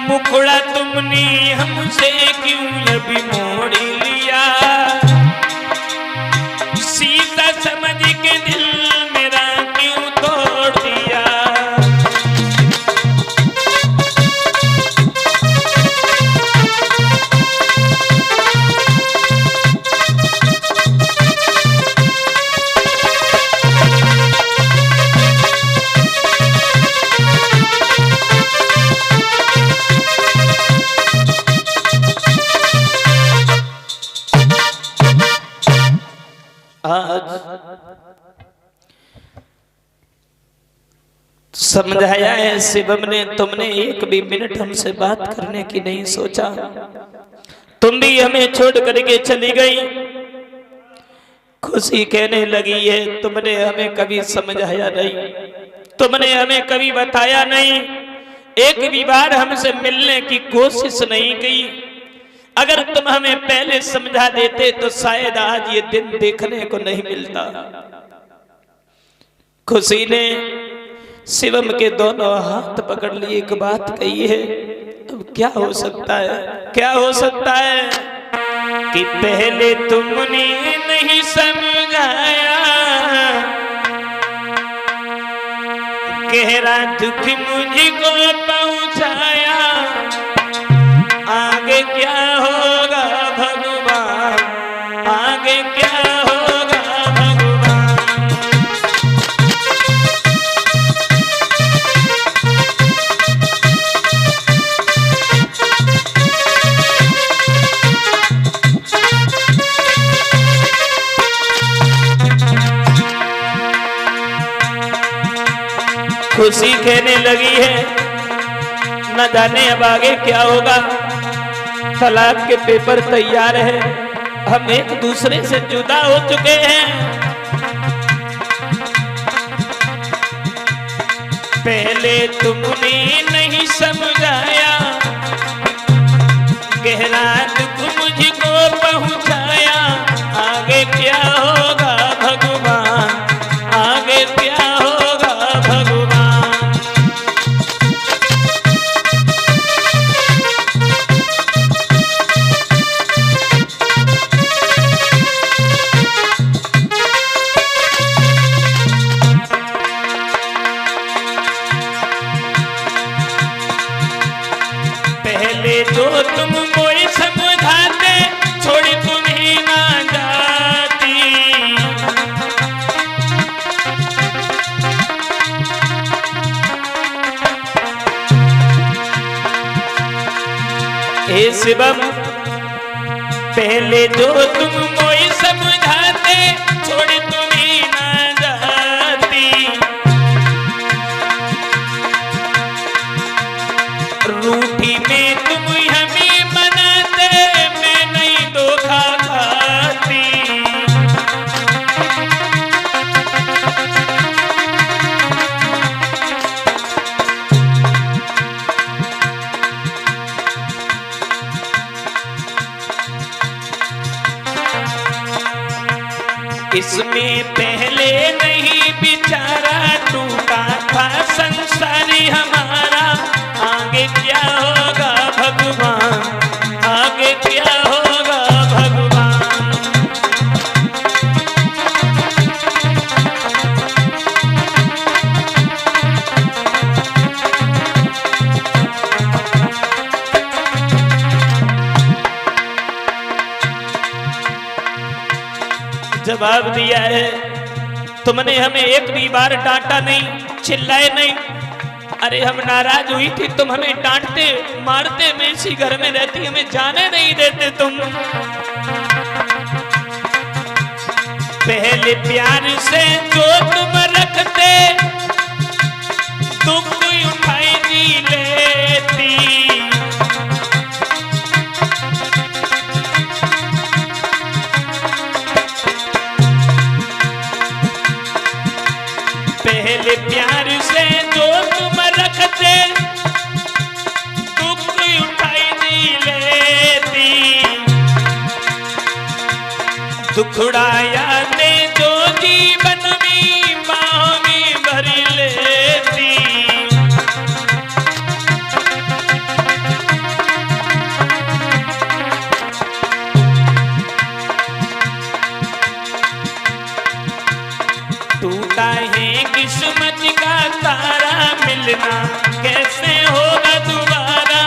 मुखड़ा तुमने हमसे क्यों अभी मोड़ लिया। सीता समझ के दिल मेरा क्यों तोड़ दिया। आज समझाया है शिवम ने, तुमने एक भी मिनट हमसे बात करने की नहीं सोचा, तुम भी हमें छोड़ करके चली गई। खुशी कहने लगी है तुमने हमें कभी समझाया नहीं, तुमने हमें कभी बताया नहीं, एक भी बार हमसे मिलने की कोशिश नहीं की। अगर तुम हमें पहले समझा देते तो शायद आज ये दिन देखने को नहीं मिलता। खुशी ने शिवम के दोनों हाथ पकड़ लिए एक बात कही है, अब क्या हो सकता है, क्या हो सकता है कि पहले तुमने नहीं समझाया, गहरा दुख मुझको पहुंचाया। आगे क्या होगा भगवान, आगे क्या होगा भगवान। खुशी कहने लगी है न जाने अब आगे क्या होगा। तलाक के पेपर तैयार है, हम एक दूसरे से जुदा हो चुके हैं। पहले तुमने नहीं समझाया, गहरा दुख मुझको पहुंचाया। आगे क्या होगा भगवान, आगे क्या होगा भगवान। पहले जो तुम कोई समझाते, छोड़ी तुम्हें ना जाती। हे शिवम, पहले जो तुम कोई समझाते, छोड़ी तुम्हें ना जाती। रूठी में तुम हमें मनाते, मैं नहीं धोखा खाती। इसमें पहले नहीं बिचारा, टूटा था संसारी हमारा। आगे क्या होगा भगवान, आगे क्या होगा भगवान। जवाब दिया है, तुमने हमें एक भी बार डांटा नहीं, चिल्लाए नहीं। अरे हम नाराज हुई थी, तुम हमें डांटते मारते, मैं इसी घर में रहती, हमें जाने नहीं देते तुम। पहले प्यार से जो तुम रखते, दुख उठाई जी लेती। पहले प्यार से जो तुम रखते, दुख उठाई नहीं लेती। दुखड़ाया ने जो जीवन में बाहों में भर लेती। टूटा है किस्मत का तारा, मिलना कैसे होगा दोबारा।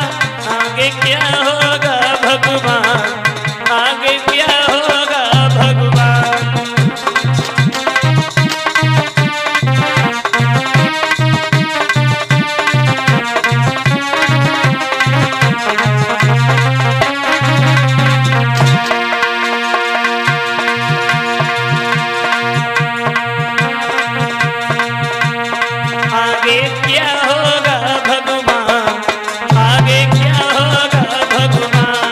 आगे क्या होगा भगवान, आगे क्या होगा भगवान। आगे क्या होगा भगवान, आगे क्या होगा भगवान।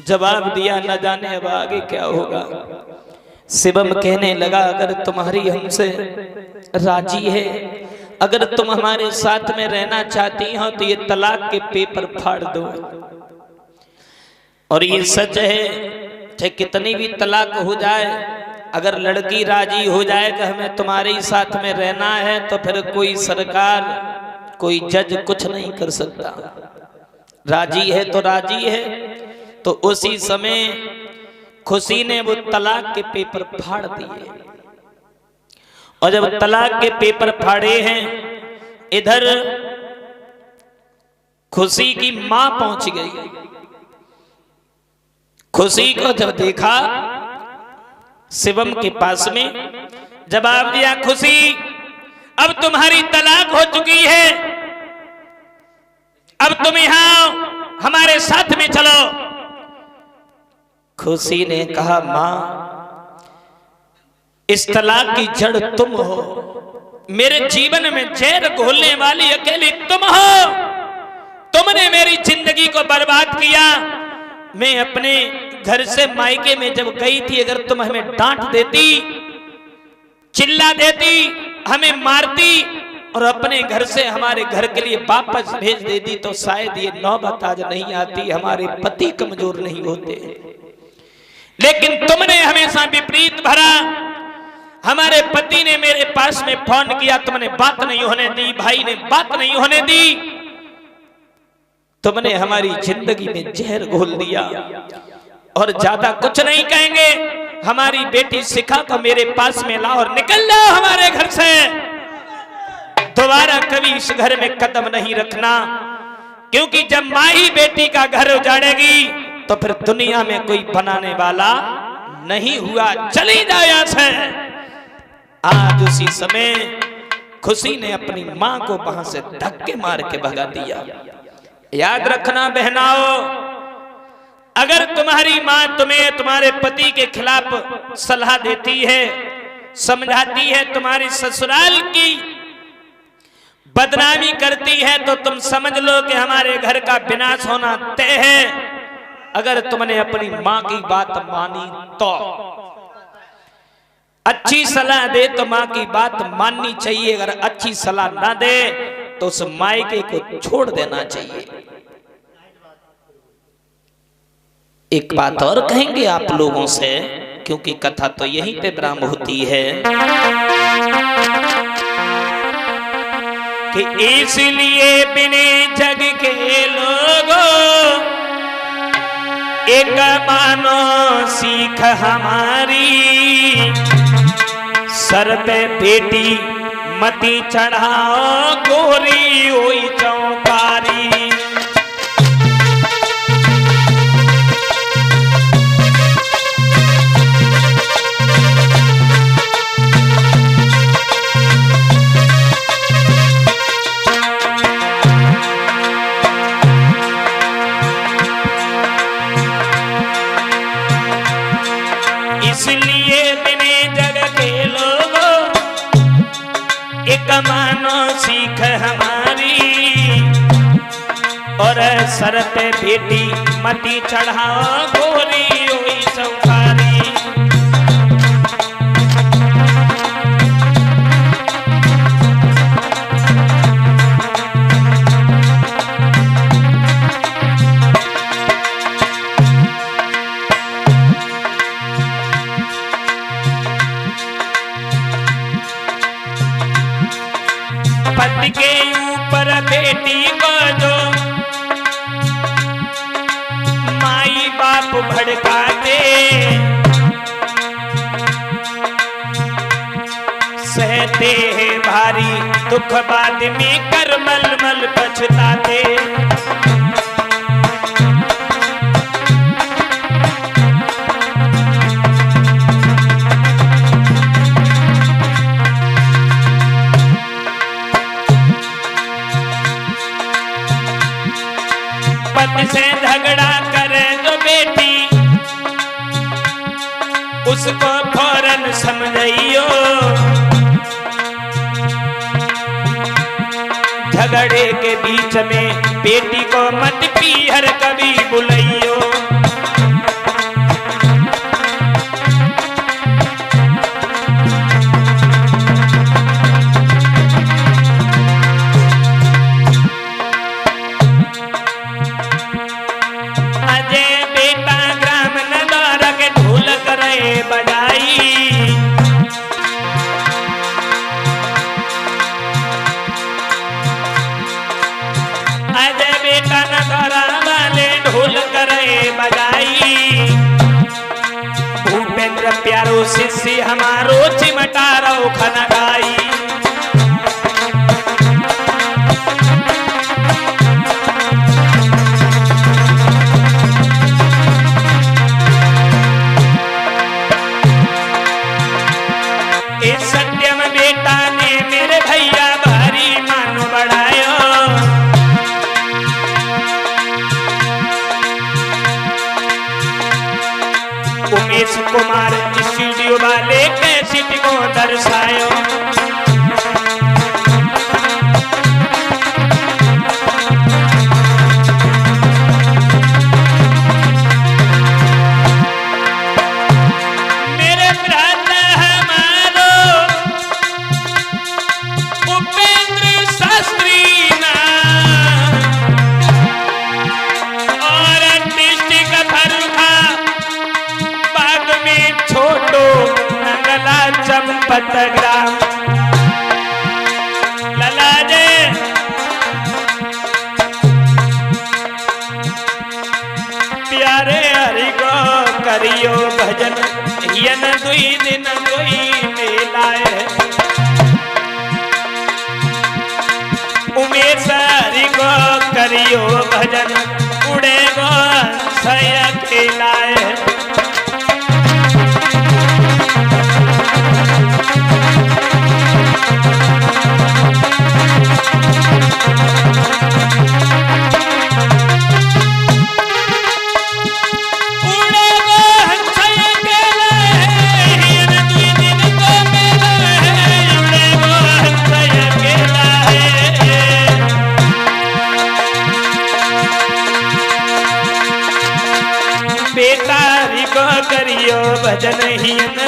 जवाब दिया, न जाने अब आगे क्या होगा। शिवम कहने लगा, अगर तुम्हारी हमसे राजी है, अगर तुम हमारे साथ में रहना चाहती हो, तो ये तलाक के पेपर फाड़ दो। और ये सच है, चाहे कितनी भी तलाक हो जाए, अगर लड़की राजी हो जाए कि हमें तुम्हारे ही साथ में रहना है, तो फिर कोई सरकार, कोई जज कुछ नहीं कर सकता। राजी है तो राजी है। तो उसी समय खुशी ने वो तलाक के पेपर फाड़ दिए। और जब तलाक के पेपर फाड़े हैं, इधर खुशी की मां पहुंच गई। खुशी को जब देखा, शिवम के पास में जवाब दिया, खुशी अब तुम्हारी तलाक हो चुकी है, अब तुम यहां हमारे साथ में चलो। खुशी ने कहा, मां इस तलाक की जड़ तुम हो, मेरे जीवन में जहर घोलने वाली अकेली तुम हो। तुमने मेरी जिंदगी को बर्बाद किया। मैं अपने घर से मायके में जब गई थी, अगर तुम हमें डांट देती, चिल्ला देती, हमें मारती और अपने घर से हमारे घर के लिए वापस भेज देती, तो शायद ये नौबत आज नहीं आती, हमारे पति कमजोर नहीं होते। लेकिन तुमने हमेशा विपरीत भरा। हमारे पति ने मेरे पास में फोन किया, तुमने बात नहीं होने दी, भाई ने बात नहीं होने दी। तुमने हमारी जिंदगी में जहर घोल दिया। और ज्यादा कुछ नहीं कहेंगे, हमारी बेटी शिखा को मेरे पास में लाओ और निकल जाओ हमारे घर से। दोबारा कभी इस घर में कदम नहीं रखना, क्योंकि जब माँ ही बेटी का घर उजाड़ेगी तो फिर दुनिया में कोई बनाने वाला नहीं हुआ। चली जाओ यहां से। आज उसी समय खुशी ने अपनी मां को वहां से धक्के मार के भगा दिया। याद रखना बहनाओ, अगर तुम्हारी मां तुम्हें तुम्हारे पति के खिलाफ सलाह देती है, समझाती है, तुम्हारी ससुराल की बदनामी करती है, तो तुम समझ लो कि हमारे घर का विनाश होना तय है। अगर तुमने अपनी मां की बात मानी तो अच्छी सलाह दे तो मां की बात माननी चाहिए। अगर अच्छी सलाह ना दे तो उस मायके को छोड़ देना चाहिए। एक बात और कहेंगे आप लोगों से, क्योंकि कथा तो यहीं पे विराम होती है, कि इसलिए बिने जग के लोगों एक मानो सीख हमारी, सर पे बेटी मती चढ़ाओ गोरी हुई चौकारी। इसलिए बिने जग के लोगों एक मानो सीख हमारी, और सर पे बेटी मती चढ़ाओ गोरी हुई चौकारी। पति के ऊपर बेटी को जो माई बाप भड़का दे, सहते हैं भारी दुख बाद में कर मल मल पछताते। पति से झगड़ा करे जो बेटी, उसको फौरन समझाइयो, झगड़े के बीच में बेटी को मत पीहर कभी बुलाइयो। भूपेंद्र प्यारो शिष्य हमारो चिमटारो खाना गाई। इस सत्यम बेटा ने मेरे भैया भारी मान बढ़ायो, उमेश कुमार स्टूडियो वाले कैसेट को शालिग्राम लला जे प्यारे हरि को करियो भजन हियन दुई दिन कोई मेलाए उमेश हरि को करियो भजन उड़े गो सय खेलाए करियो भजन हियन